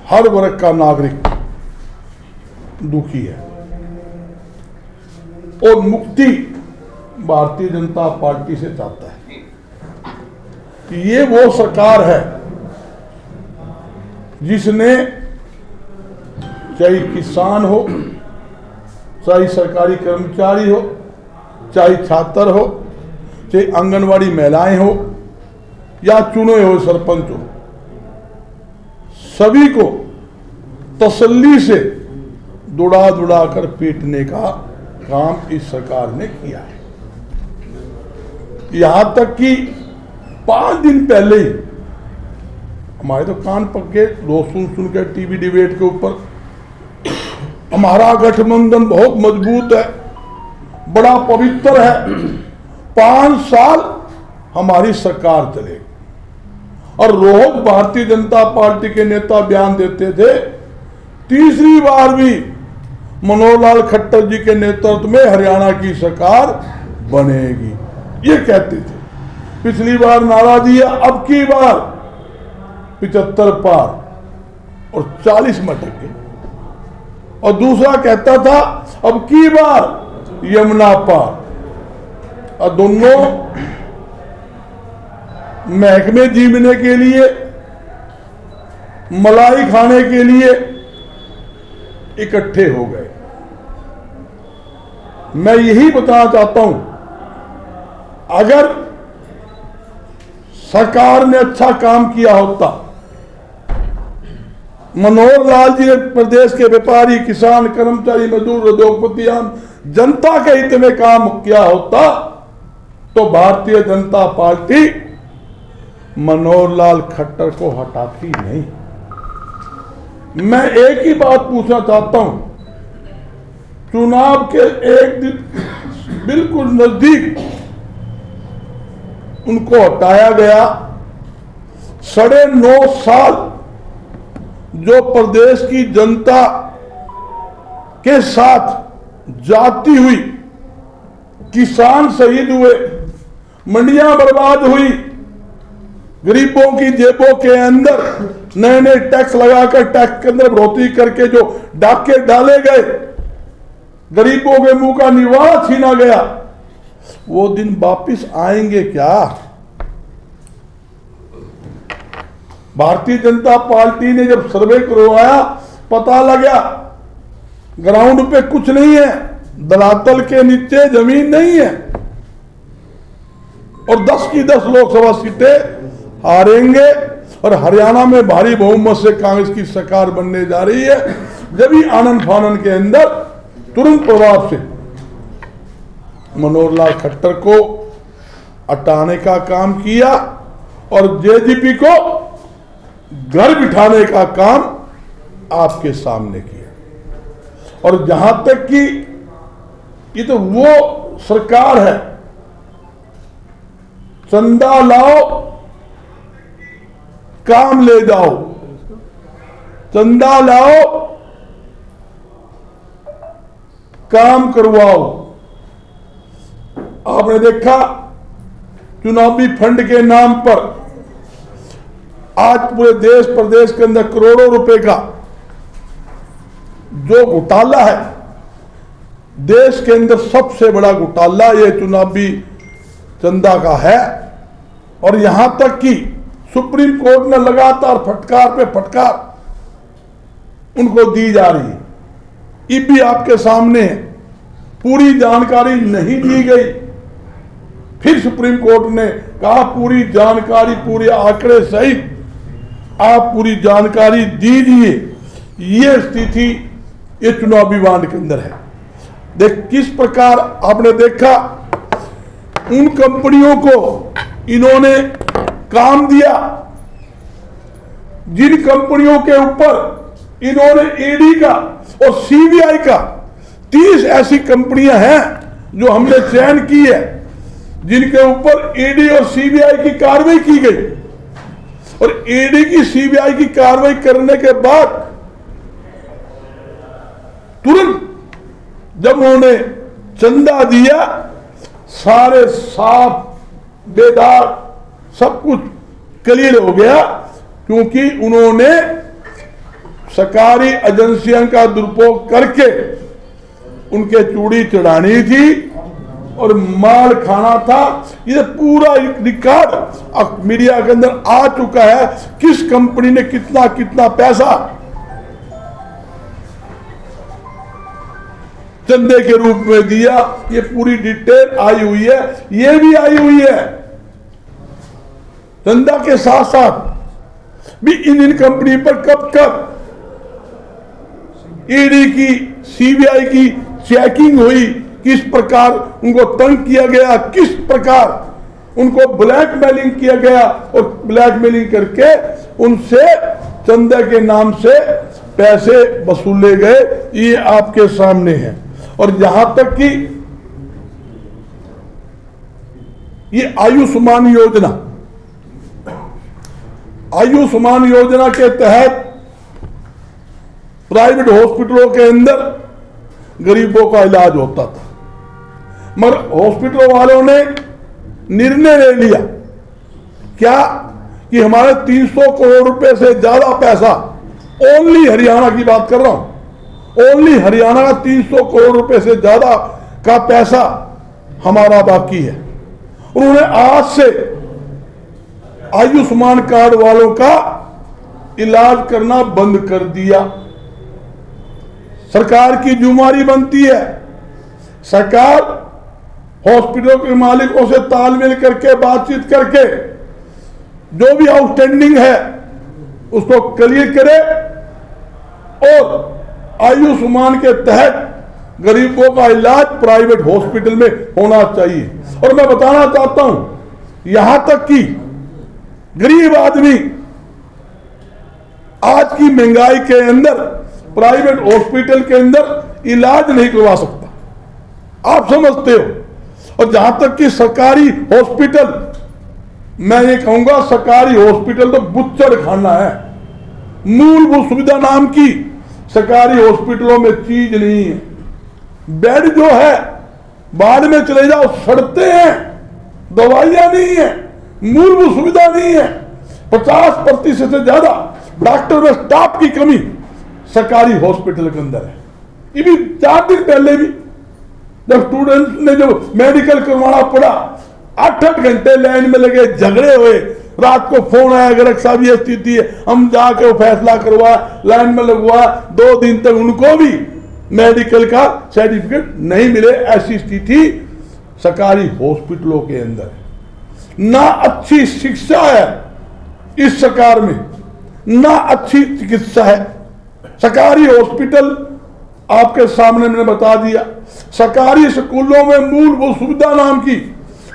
हर वर्ग का नागरिक दुखी है और मुक्ति भारतीय जनता पार्टी से चाहता है कि ये वो सरकार है जिसने चाहे किसान हो, चाहे सरकारी कर्मचारी हो, चाहे छात्र हो, चाहे आंगनवाड़ी महिलाएं हो या चुने हुए सरपंच हो, सभी को तसल्ली से दुड़ा दुड़ा कर पीटने का काम इस सरकार ने किया है। यहां तक कि 5 दिन पहले ही हमारे तो कान पक्के लोग सुन के टीवी डिबेट के ऊपर हमारा गठबंधन बहुत मजबूत है, बड़ा पवित्र है, 5 साल हमारी सरकार चलेगी। और रोज भारतीय जनता पार्टी के नेता बयान देते थे तीसरी बार भी मनोहर लाल खट्टर जी के नेतृत्व में हरियाणा की सरकार बनेगी, ये कहते थे। पिछली बार नारा दिया, अब की बार 75 पार और 40 में अटक गए। और दूसरा कहता था अब की बार यमुना पार। और दोनों महकमे जीवने के लिए, मलाई खाने के लिए इकट्ठे हो गए। मैं यही बताना चाहता हूं, अगर सरकार ने अच्छा काम किया होता, मनोहर लाल जी ने प्रदेश के व्यापारी, किसान, कर्मचारी, मजदूर, उद्योगपति, आम जनता के हित में काम किया होता, तो भारतीय जनता पार्टी मनोहर लाल खट्टर को हटाती नहीं। मैं एक ही बात पूछना चाहता हूं, चुनाव के एक दिन बिल्कुल नजदीक उनको हटाया गया। 9.5 साल जो प्रदेश की जनता के साथ जाती हुई, किसान शहीद हुए, मंडियां बर्बाद हुई, गरीबों की जेबों के अंदर नए नए टैक्स लगाकर टैक्स के अंदर बढ़ोतरी करके जो डाके डाले गए, गरीबों के मुंह का निवाला छीना गया, वो दिन वापिस आएंगे क्या? भारतीय जनता पार्टी ने जब सर्वे करवाया, पता लगा ग्राउंड पे कुछ नहीं है, धरातल के नीचे जमीन नहीं है और 10 की 10 लोकसभा सीटें हारेंगे और हरियाणा में भारी बहुमत से कांग्रेस की सरकार बनने जा रही है। जब ही आनंद फानन के अंदर तुरंत प्रभाव से मनोहर लाल खट्टर को हटाने का काम किया और जेजेपी को घर बिठाने का काम आपके सामने किया। और जहां तक कि ये तो वो सरकार है, चंदा लाओ काम ले जाओ, चंदा लाओ काम करवाओ। आपने देखा चुनावी फंड के नाम पर आज पूरे देश प्रदेश के अंदर करोड़ों रुपए का जो घोटाला है, देश के अंदर सबसे बड़ा घोटाला ये चुनावी चंदा का है। और यहां तक कि सुप्रीम कोर्ट ने लगातार फटकार पे फटकार उनको दी जा रही है। ये भी आपके सामने है, पूरी जानकारी नहीं दी गई। फिर सुप्रीम कोर्ट ने कहा पूरी जानकारी, पूरे आंकड़े सहित आप पूरी जानकारी दीजिए। ये स्थिति ये चुनावी बांड के अंदर है। देख किस प्रकार आपने देखा, उन कंपनियों को इन्होंने काम दिया जिन कंपनियों के ऊपर इन्होंने ईडी का और सीबीआई का 30 ऐसी कंपनियां हैं जो हमने चयन की है, जिनके ऊपर ईडी और सीबीआई की कार्रवाई की गई। और ईडी की सीबीआई की कार्रवाई करने के बाद तुरंत जब उन्होंने चंदा दिया, सारे साफ बेदाग सब कुछ क्लियर हो गया, क्योंकि उन्होंने सरकारी एजेंसियों का दुरुपयोग करके उनके चूड़ी चढ़ानी थी और माल खाना था। ये पूरा रिकॉर्ड मीडिया के अंदर आ चुका है, किस कंपनी ने कितना कितना पैसा चंदे के रूप में दिया, ये पूरी डिटेल आई हुई है। ये भी आई हुई है चंदा के साथ साथ भी इन कंपनी पर कब कब ईडी की, सीबीआई की चेकिंग हुई, किस प्रकार उनको तंग किया गया, किस प्रकार उनको ब्लैकमेलिंग किया गया और ब्लैकमेलिंग करके उनसे चंदा के नाम से पैसे वसूले गए, ये आपके सामने है। और यहां तक कि ये आयुष्मान योजना के तहत प्राइवेट हॉस्पिटलों के अंदर गरीबों का इलाज होता था, मगर हॉस्पिटलों वालों ने निर्णय ले लिया क्या कि हमारे 300 करोड़ रुपए से ज्यादा पैसा, ओनली हरियाणा की बात कर रहा हूं, ओनली हरियाणा का 300 करोड़ रुपए से ज्यादा का पैसा हमारा बाकी है। उन्होंने आज से आयुष्मान कार्ड वालों का इलाज करना बंद कर दिया। सरकार की जिम्मेदारी बनती है, सरकार हॉस्पिटलों के मालिकों से तालमेल करके बातचीत करके जो भी आउटस्टैंडिंग है उसको क्लियर करे और आयुष्मान के तहत गरीबों का इलाज प्राइवेट हॉस्पिटल में होना चाहिए। और मैं बताना चाहता हूं, यहां तक कि गरीब आदमी आज की महंगाई के अंदर प्राइवेट हॉस्पिटल के अंदर इलाज नहीं करवा सकता, आप समझते हो। और जहां तक कि सरकारी हॉस्पिटल, मैं ये कहूंगा सरकारी हॉस्पिटल तो बुच्चड़ खाना है, मूलभूत सुविधा नाम की सरकारी हॉस्पिटलों में चीज नहीं है। बेड जो है बाद में चले जाओ सड़ते हैं, दवाइयां नहीं है, मूलभूत सुविधा नहीं है, 50% से ज्यादा डॉक्टर में स्टाफ की कमी सरकारी हॉस्पिटल के अंदर है। ये भी 4 दिन पहले भी जब स्टूडेंट ने जो मेडिकल करवाना पड़ा, 8-8 घंटे लाइन में लगे, झगड़े हुए, रात को फोन आया गरक साहब ये स्थिति है, हम जाके वो फैसला करवा, लाइन में लगवा, 2 दिन तक उनको भी मेडिकल का सर्टिफिकेट नहीं मिले। ऐसी स्थिति सरकारी हॉस्पिटलों के अंदर है। ना अच्छी शिक्षा है इस सरकार में, ना अच्छी चिकित्सा है। सरकारी हॉस्पिटल आपके सामने मैंने बता दिया, सरकारी स्कूलों में मूलभूत सुविधा नाम की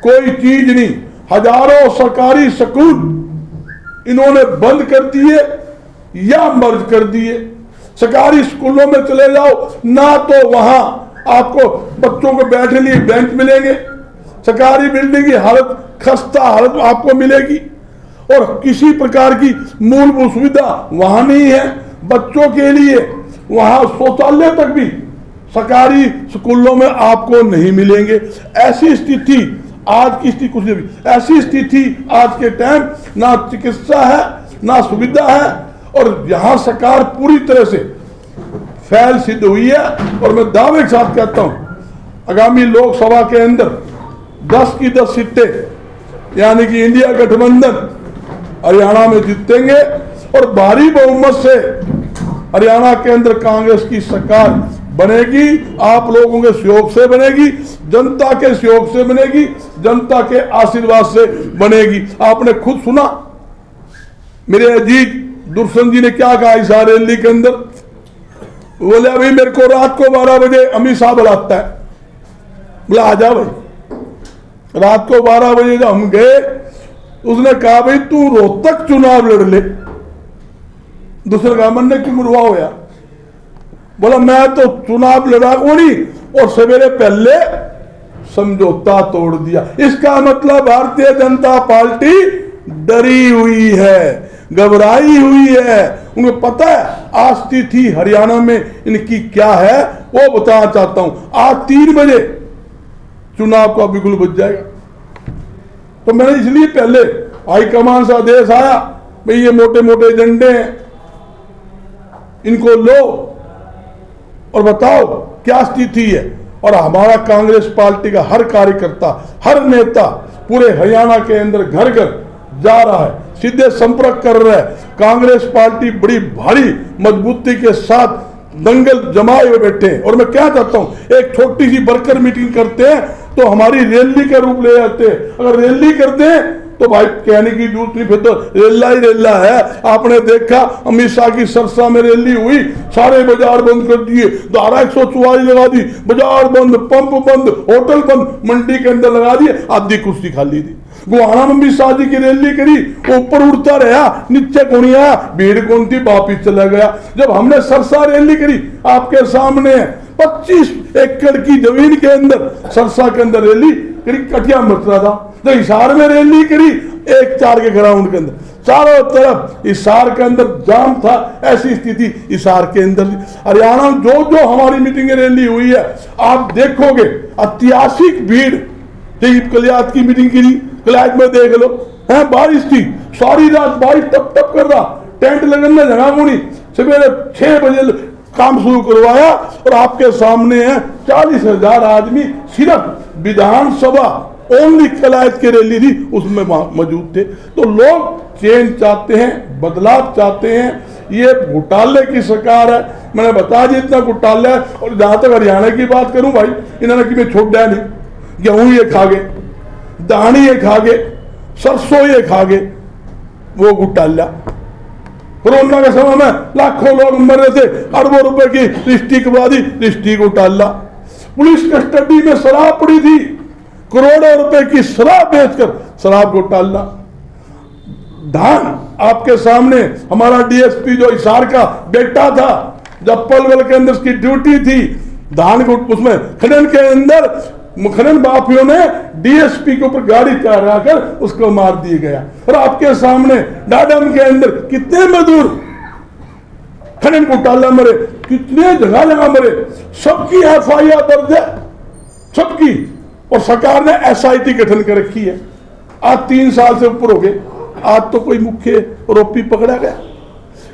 कोई चीज नहीं। हजारों सरकारी स्कूल इन्होंने बंद कर दिए या मर्ज कर दिए। सरकारी स्कूलों में चले जाओ ना तो वहां आपको बच्चों को बैठने लिए बेंच मिलेंगे, सरकारी बिल्डिंग की हालत खस्ता हालत आपको मिलेगी और किसी प्रकार की मूलभूत सुविधा वहां नहीं है। बच्चों के लिए वहां शौचालय तक भी सरकारी स्कूलों में आपको नहीं मिलेंगे। ऐसी स्थिति आज की स्थिति कुछ नहीं, ऐसी स्थिति आज के टाइम ना चिकित्सा है ना सुविधा है और यहां सरकार पूरी तरह से फैल सिद्ध हुई है। और मैं दावे के साथ कहता हूं आगामी लोकसभा के अंदर 10 की 10 सीटें यानी कि इंडिया गठबंधन हरियाणा में जीतेंगे और भारी बहुमत से हरियाणा के अंदर कांग्रेस की सरकार बनेगी। आप लोगों के सहयोग से बनेगी, जनता के सहयोग से बनेगी, जनता के आशीर्वाद से बनेगी। आपने खुद सुना मेरे अजीत दुर्सन जी ने क्या कहा इस रैली के अंदर, बोले अभी मेरे को रात को 12 बजे अमित शाह बुलाता है, बोला आ जा भाई। रात को 12 बजे जब हम गए उसने कहा भाई तू रोहतक चुनाव लड़ ले। दूसरे का मन ने क्यों मुरवा होया, बोला मैं तो चुनाव लड़ा को नहीं और सवेरे पहले समझौता तोड़ दिया। इसका मतलब भारतीय जनता पार्टी डरी हुई है, घबराई हुई है। उनको पता है आज स्थिति हरियाणा में इनकी क्या है, वो बताना चाहता हूं। आज 3 बजे चुनाव का बिगुल बज जाएगा। तो मैंने इसलिए पहले हाईकमान से आदेश आया भाई ये मोटे मोटे एजेंडे हैं, इनको लो और बताओ क्या स्थिति है। और हमारा कांग्रेस पार्टी का हर कार्यकर्ता, हर नेता पूरे हरियाणा के अंदर घर घर जा रहा है, सीधे संपर्क कर रहा है। कांग्रेस पार्टी बड़ी भारी मजबूती के साथ दंगल जमाए हुए बैठे हैं। और मैं क्या चाहता हूं, एक छोटी सी वर्कर मीटिंग करते हैं तो हमारी रैली का रूप ले जाते हैं। अगर रैली करते हैं तो भाई कहने की जरूरत नहीं, फिर तो रेला ही रेला है। आपने देखा अमित शाह की सरसा में रैली हुई, सारे बाजार बंद कर दिए, धारा 144 लगा दी, बाजार बंद, पंप बंद, होटल बंद, मंडी के अंदर लगा दिए, आधी कुर्सी खाली थी। गुहाना में अमित शाह जी की रैली करी, ऊपर उड़ता रहा, नीचे कौन आया, भीड़ कौन थी, वापिस चला गया। जब हमने सरसा रैली करी, आपके सामने 25 एकड़ की जमीन के अंदर सरसा के अंदर रैली करी, कटिया मच रहा था। तो हिसार में रैली करी, 1-4 के ग्राउंड के अंदर, चारों तरफ हिसार के अंदर जाम था। ऐसी स्थिति हिसार के अंदर, हरियाणा में जो जो हमारी मीटिंग रैली हुई है, आप देखोगे ऐतिहासिक भीड़। कलियात की मीटिंग की, कलियात में देख लो, है बारिश थी, सारी रात बारिश टप टप कर रहा, टेंट लगने जगह को नहीं, सवेरे 6 बजे काम शुरू करवाया। और आपके सामने है 40,000 आदमी सिर्फ विधानसभा ओनली कलायत की रैली थी, उसमें मौजूद थे। तो लोग चेंज चाहते हैं, बदलाव चाहते हैं। ये घोटाले की सरकार है, मैंने बता दिया इतना घोटाला है। और जहां तक हरियाणा की बात करूं भाई, इन्होंने कि मैं छोड़ दिया नहीं, गेहूं ये खा गए, दानी ये खा गए, सरसों ये खा गए, वो घोटाला। कोरोना के समय में लाखों लोग मर रहे थे, अरबों रुपए की लिस्टी करवा दी, लिस्टी घोटाला। पुलिस कस्टडी में शराब पड़ी थी, करोड़ों रुपए की शराब बेचकर शराब घोटाला। धान आपके सामने, हमारा डीएसपी जो हिसार का बेटा था, जब पलवल के अंदर उसकी ड्यूटी थी, धान को उसमें खनन के अंदर खनन माफियों ने डीएसपी के ऊपर गाड़ी चढ़ाकर उसको मार दिया गया। और आपके सामने डाडम के अंदर कितने मजदूर खनन घोटाला मरे, कितने जगह जगह मरे, सबकी एफआईआर दर्ज है, सबकी। और सरकार ने एसआईटी गठन कर रखी है। आज 3 साल से ऊपर हो गए, आज तो कोई मुख्य आरोपी पकड़ा गया,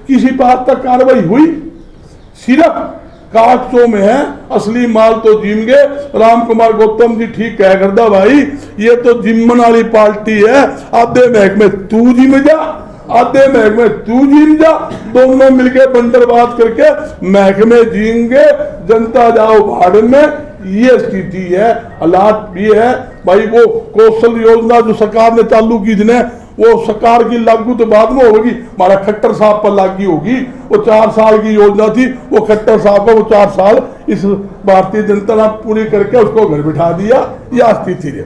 किसी पर आज तक कार्रवाई हुई, सिर्फ कागजों में है, असली माल तो जिम गए। राम कुमार गौतम जी ठीक कह करदा भाई, ये तो जिमन वाली पार्टी है, आधे महकमे तू जिम जा, आधे महकमे तू जिम जा, दोनों मिलकर बंदरबाद करके महकमे जींगे, जनता जाओ भाड़ में। ये स्थिति है, हालात ये है भाई। वो कौशल योजना जो सरकार ने चालू की थी, वो सरकार की लागू तो बाद में होगी, हमारा खट्टर साहब पर लागू होगी। वो 4 साल की योजना थी, वो खट्टर साहब का वो 4 साल इस भारतीय जनता ने पूरी करके उसको घर बिठा दिया। यह स्थिति है।